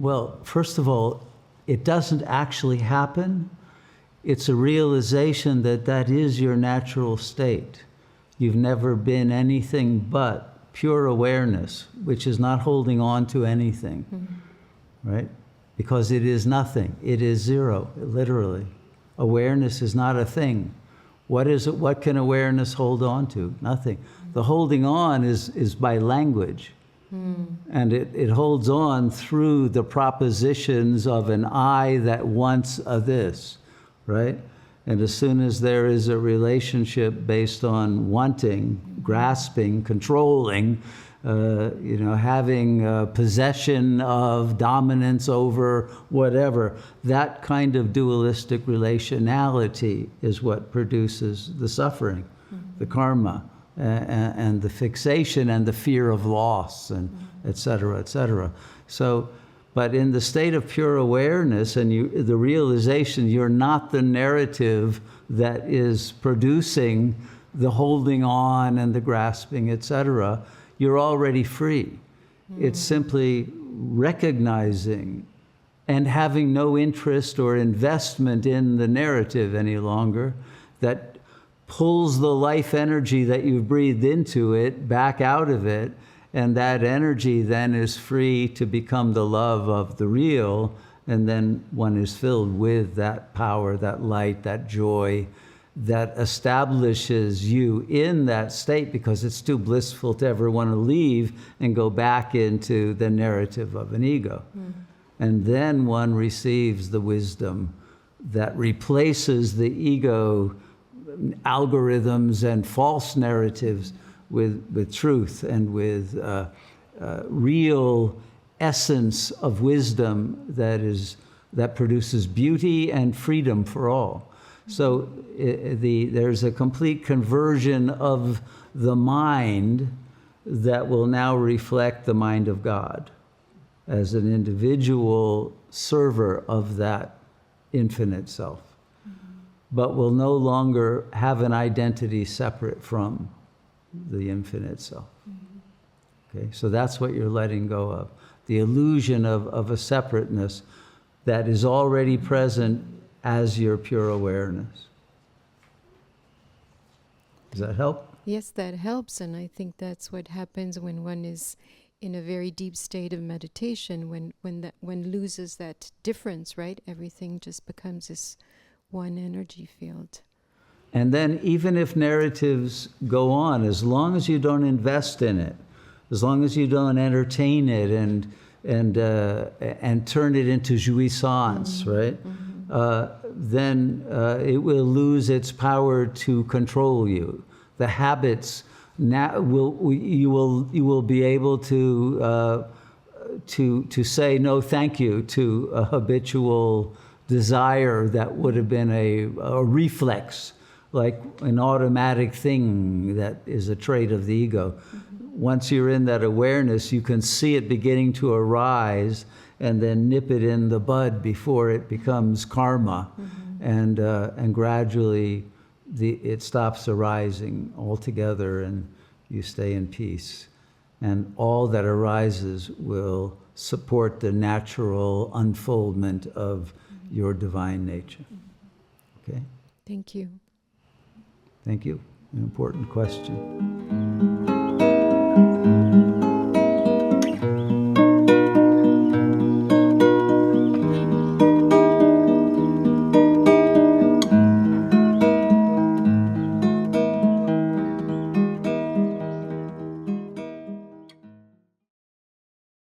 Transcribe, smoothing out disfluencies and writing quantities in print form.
Well, first of all, it doesn't actually happen. It's a realization that that is your natural state. You've never been anything but pure awareness, which is not holding on to anything, right? Because it is nothing. It is zero, literally. Awareness is not a thing. What is it? What can awareness hold on to? Nothing. The holding on is by language. And it holds on through the propositions of an I that wants a this, right? And as soon as there is a relationship based on wanting, grasping, controlling, having possession of dominance over whatever, that kind of dualistic relationality is what produces the suffering, the karma, and the fixation and the fear of loss, and et cetera, et cetera. So, but in the state of pure awareness and the realization you're not the narrative that is producing the holding on and the grasping, et cetera, you're already free. It's simply recognizing and having no interest or investment in the narrative any longer that pulls the life energy that you've breathed into it back out of it, and that energy then is free to become the love of the real, and then one is filled with that power, that light, that joy that establishes you in that state, because it's too blissful to ever want to leave and go back into the narrative of an ego. And then one receives the wisdom that replaces the ego algorithms and false narratives with truth and with real essence of wisdom that produces beauty and freedom for all. So there's a complete conversion of the mind that will now reflect the mind of God as an individual server of that infinite self, but will no longer have an identity separate from the infinite self. Okay, so that's what you're letting go of. The illusion of a separateness that is already present as your pure awareness. Does that help? Yes, that helps. And I think that's what happens when one is in a very deep state of meditation, when one loses that difference, right? Everything just becomes this one energy field. And then even if narratives go on, as long as you don't invest in it, as long as you don't entertain it and turn it into jouissance, right? Then it will lose its power to control you. The habits now you will be able to say no, thank you to a habitual desire that would have been a reflex, like an automatic thing that is a trait of the ego. Once you're in that awareness, you can see it beginning to arise and then nip it in the bud before it becomes karma. And gradually it stops arising altogether and you stay in peace. And all that arises will support the natural unfoldment of your divine nature. Okay? Thank you. Thank you. An important question.